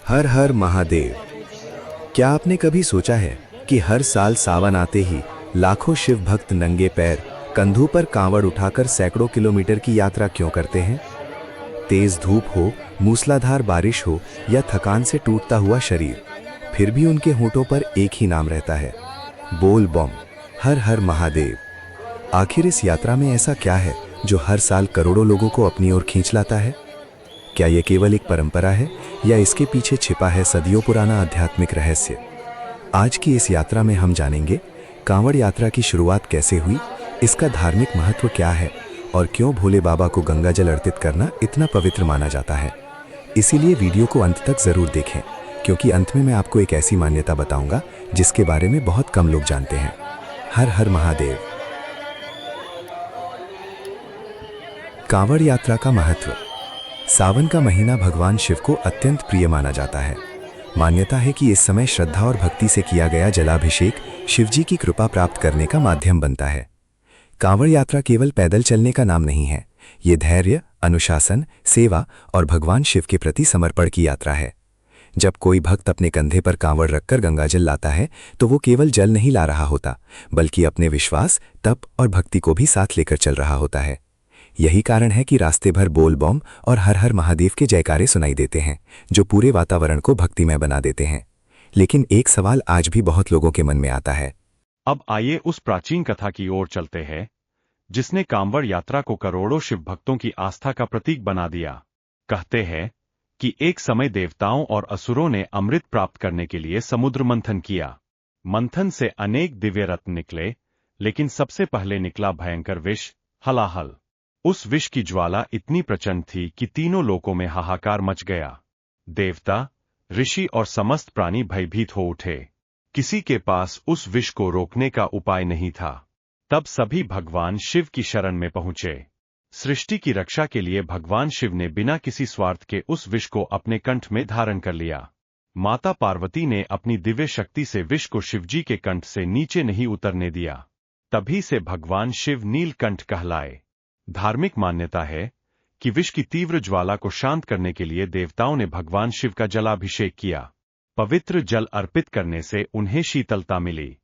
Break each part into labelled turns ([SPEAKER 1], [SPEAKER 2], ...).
[SPEAKER 1] हर हर महादेव। क्या आपने कभी सोचा है कि हर साल सावन आते ही लाखों शिव भक्त नंगे पैर कंधों पर कांवड़ उठाकर सैकड़ों किलोमीटर की यात्रा क्यों करते हैं? तेज धूप हो, मूसलाधार बारिश हो या थकान से टूटता हुआ शरीर, फिर भी उनके होठों पर एक ही नाम रहता है, बोल बम, हर हर महादेव। आखिर इस यात्रा में ऐसा क्या है जो हर साल करोड़ों लोगों को अपनी ओर खींच लाता है? क्या यह केवल एक परंपरा है या इसके पीछे छिपा है सदियों पुराना आध्यात्मिक रहस्य? आज की इस यात्रा में हम जानेंगे कांवड़ यात्रा की शुरुआत कैसे हुई, इसका धार्मिक महत्व क्या है और क्यों भोले बाबा को गंगा जल अर्पित करना इतना पवित्र माना जाता है। इसीलिए वीडियो को अंत तक जरूर देखें, क्योंकि अंत में मैं आपको एक ऐसी मान्यता बताऊंगा जिसके बारे में बहुत कम लोग जानते हैं। हर हर महादेव। कांवड़ यात्रा का महत्व। सावन का महीना भगवान शिव को अत्यंत प्रिय माना जाता है। मान्यता है कि इस समय श्रद्धा और भक्ति से किया गया जलाभिषेक शिवजी की कृपा प्राप्त करने का माध्यम बनता है। कांवड़ यात्रा केवल पैदल चलने का नाम नहीं है, ये धैर्य, अनुशासन, सेवा और भगवान शिव के प्रति समर्पण की यात्रा है। जब कोई भक्त अपने कंधे पर कांवड़ रखकर गंगाजल लाता है तो वो केवल जल नहीं ला रहा होता, बल्कि अपने विश्वास, तप और भक्ति को भी साथ लेकर चल रहा होता है। यही कारण है कि रास्ते भर बोल बम और हर हर महादेव के जयकारे सुनाई देते हैं, जो पूरे वातावरण को भक्तिमय बना देते हैं। लेकिन एक सवाल आज भी बहुत लोगों के मन में आता है।
[SPEAKER 2] अब आइए उस प्राचीन कथा की ओर चलते हैं जिसने कांवड़ यात्रा को करोड़ों शिव भक्तों की आस्था का प्रतीक बना दिया। कहते हैं कि एक समय देवताओं और असुरों ने अमृत प्राप्त करने के लिए समुद्र मंथन किया। मंथन से अनेक दिव्य रत्न निकले, लेकिन सबसे पहले निकला भयंकर विष, हलाहल। उस विष की ज्वाला इतनी प्रचंड थी कि तीनों लोकों में हाहाकार मच गया। देवता, ऋषि और समस्त प्राणी भयभीत हो उठे। किसी के पास उस विष को रोकने का उपाय नहीं था। तब सभी भगवान शिव की शरण में पहुंचे। सृष्टि की रक्षा के लिए भगवान शिव ने बिना किसी स्वार्थ के उस विष को अपने कंठ में धारण कर लिया। माता पार्वती ने अपनी दिव्य शक्ति से विष को शिवजी के कंठ से नीचे नहीं उतरने दिया। तभी से भगवान शिव नीलकंठ कहलाए। धार्मिक मान्यता है कि विष की तीव्र ज्वाला को शांत करने के लिए देवताओं ने भगवान शिव का जलाभिषेक किया। पवित्र जल अर्पित करने से उन्हें शीतलता मिली।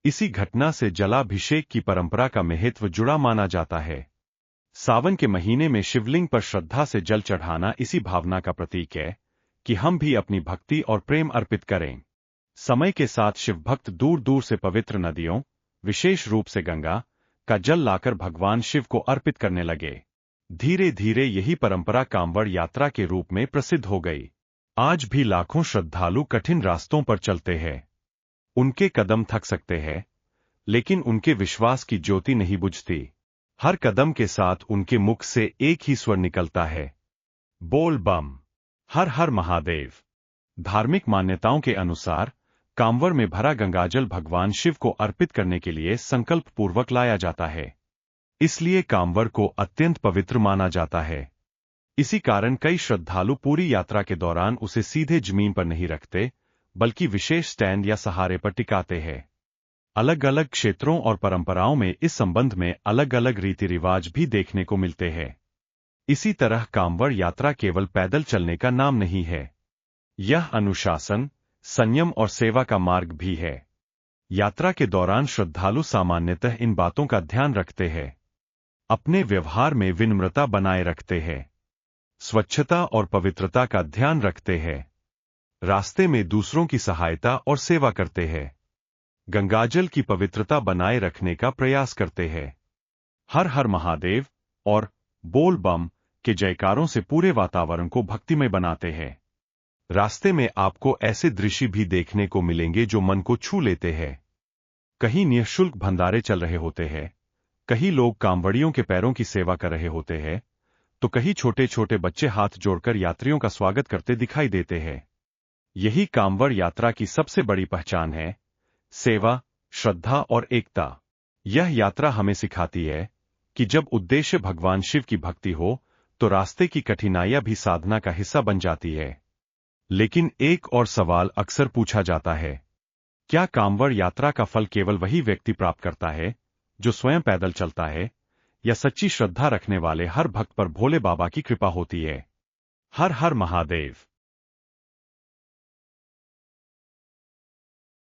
[SPEAKER 2] इसी घटना से जलाभिषेक की परंपरा का महत्व जुड़ा माना जाता है। सावन के महीने में शिवलिंग पर श्रद्धा से जल चढ़ाना इसी भावना का प्रतीक है कि हम भी अपनी भक्ति और प्रेम अर्पित करें। समय के साथ शिव भक्त दूर दूर से पवित्र नदियों, विशेष रूप से गंगा का जल लाकर भगवान शिव को अर्पित करने लगे। धीरे धीरे यही परंपरा कांवड़ यात्रा के रूप में प्रसिद्ध हो गई। आज भी लाखों श्रद्धालु कठिन रास्तों पर चलते हैं। उनके कदम थक सकते हैं, लेकिन उनके विश्वास की ज्योति नहीं बुझती। हर कदम के साथ उनके मुख से एक ही स्वर निकलता है, बोल बम, हर हर महादेव। धार्मिक मान्यताओं के अनुसार कांवड़ में भरा गंगाजल भगवान शिव को अर्पित करने के लिए संकल्प पूर्वक लाया जाता है। इसलिए कांवड़ को अत्यंत पवित्र माना जाता है। इसी कारण कई श्रद्धालु पूरी यात्रा के दौरान उसे सीधे जमीन पर नहीं रखते, बल्कि विशेष स्टैंड या सहारे पर टिकाते हैं। अलग अलग क्षेत्रों और परंपराओं में इस संबंध में अलग अलग रीति रिवाज भी देखने को मिलते हैं। इसी तरह कांवड़ यात्रा केवल पैदल चलने का नाम नहीं है, यह अनुशासन, संयम और सेवा का मार्ग भी है। यात्रा के दौरान श्रद्धालु सामान्यतः इन बातों का ध्यान रखते हैं। अपने व्यवहार में विनम्रता बनाए रखते हैं, स्वच्छता और पवित्रता का ध्यान रखते हैं, रास्ते में दूसरों की सहायता और सेवा करते हैं, गंगाजल की पवित्रता बनाए रखने का प्रयास करते हैं। हर हर महादेव और बोल बम के जयकारों से पूरे वातावरण को भक्तिमय बनाते हैं। रास्ते में आपको ऐसे दृश्य भी देखने को मिलेंगे जो मन को छू लेते हैं। कहीं निःशुल्क भंडारे चल रहे होते हैं, कहीं लोग कांवड़ियों के पैरों की सेवा कर रहे होते हैं, तो कहीं छोटे छोटे बच्चे हाथ जोड़कर यात्रियों का स्वागत करते दिखाई देते हैं। यही कांवड़ यात्रा की सबसे बड़ी पहचान है, सेवा, श्रद्धा और एकता। यह यात्रा हमें सिखाती है कि जब उद्देश्य भगवान शिव की भक्ति हो तो रास्ते की कठिनाइयां भी साधना का हिस्सा बन जाती है। लेकिन एक और सवाल अक्सर पूछा जाता है, क्या कांवड़ यात्रा का फल केवल वही व्यक्ति प्राप्त करता है जो स्वयं पैदल चलता है, या सच्ची श्रद्धा रखने वाले हर भक्त पर भोले बाबा की कृपा होती है? हर हर महादेव।